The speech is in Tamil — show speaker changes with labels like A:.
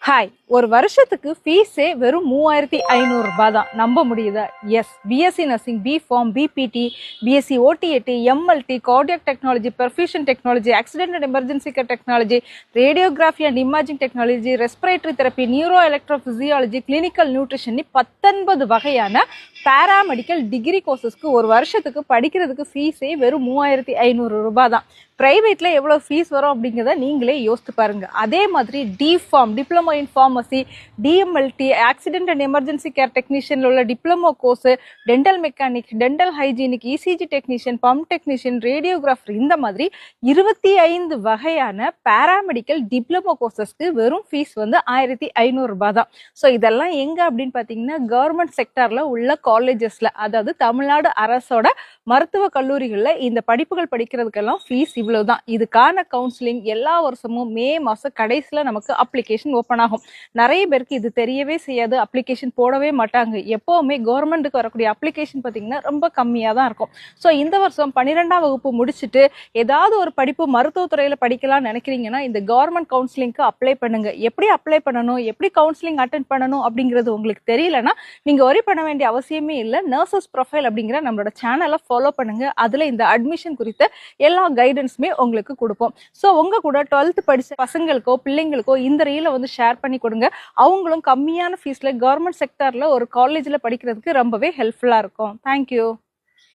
A: ஹாய், ஒரு வருஷத்துக்கு ஃபீஸே வெறும் 3500 ரூபாய் தான். நம்ப முடியுதா? Yes, BSc nursing, BPharm, BPT, BSc OTAT, MLT, cardiac technology, perfusion technology, accident and emergency care technology, radiography and imaging technology, respiratory therapy, neuro electrophysiology, clinical nutrition 19 வகையான பேராமெடிக்கல் டிகிரி கோர்சஸ்க்கு ஒரு வருஷத்துக்கு படிக்கிறதுக்கு ஃபீஸே வெறும் 3500 ரூபாய் தான். பிரைவேட்ல எவ்வளவு ஃபீஸ் வரும் அப்படிங்கிறத நீங்களே யோசித்து பாருங்க. அதே மாதிரி DPharm, diploma in pharmacy, DMLT, accident and emergency care டெக்னீஷியன்ல உள்ள diploma course, dental mechanic, dental hygienic, ECG technician, pump technician, radiographer, இந்த மாதிரி 25 வகையான பேராமெடிக்கல் டிப்ளமோ கோர்சஸ்க்கு வெறும் ஃபீஸ் வந்து 1500 ரூபாய் தான். ஸோ இதெல்லாம் எங்க அப்படின்னு பார்த்தீங்கன்னா கவர்மெண்ட் செக்டர்ல உள்ள காலேஜஸ்ல, அதாவது தமிழ்நாடு அரசோட மருத்துவ கல்லூரிகள்ல இந்த படிப்புகள் படிக்கிறதுக்கெல்லாம் ஃபீஸ் இவ்வளவுதான். இதுக்கான கவுன்சிலிங் எல்லா வருஷமும் மே மாசம் கடைசியில நமக்கு அப்ளிகேஷன் ஓப்பன் ஆகும். நிறைய பேருக்கு இது தெரியவே செய்யாது, அப்ளிகேஷன் போடவே மாட்டாங்க. எப்பவுமே கவர்மெண்ட்டுக்கு வரக்கூடிய அப்ளிகேஷன் பார்த்தீங்கன்னா ரொம்ப கம்மியாக தான் இருக்கும். ஸோ இந்த வருஷம் 12ஆம் வகுப்பு முடிச்சுட்டு ஏதாவது ஒரு படிப்பு மருத்துவத்துறையில படிக்கலாம்னு நினைக்கிறீங்கன்னா இந்த கவர்மெண்ட் கவுன்சிலிங்க்கு அப்ளை பண்ணுங்க. எப்படி அப்ளை பண்ணணும், எப்படி கவுன்சிலிங் அட்டென்ட் பண்ணணும் அப்படிங்கிறது உங்களுக்கு தெரியலன்னா நீங்க ஒரி பண்ண வேண்டிய அவசியமே இல்லை. நர்சஸ் ப்ரொஃபைல் அப்படிங்கிற நம்மளோட சேனலை ஃபாலோ பண்ணுங்க. அதுல இந்த அட்மிஷன் குறித்த எல்லா கைடன்ஸுமே உங்களுக்கு கொடுப்போம். ஸோ உங்க கூட 12th படிச்ச பசங்களுக்கோ பிள்ளைங்களுக்கோ இந்த ரீலை வந்து ஷேர் பண்ணி கொடுங்க. அவங்களும் கம்மியான ஃபீஸ்ல கவர்மெண்ட் செக்டர்ல ஒரு காலேஜ்ல படிக்கிறதுக்கு ரொம்பவே ஹெல்ப்ஃபுல்லா இருக்கும். தேங்க்யூ.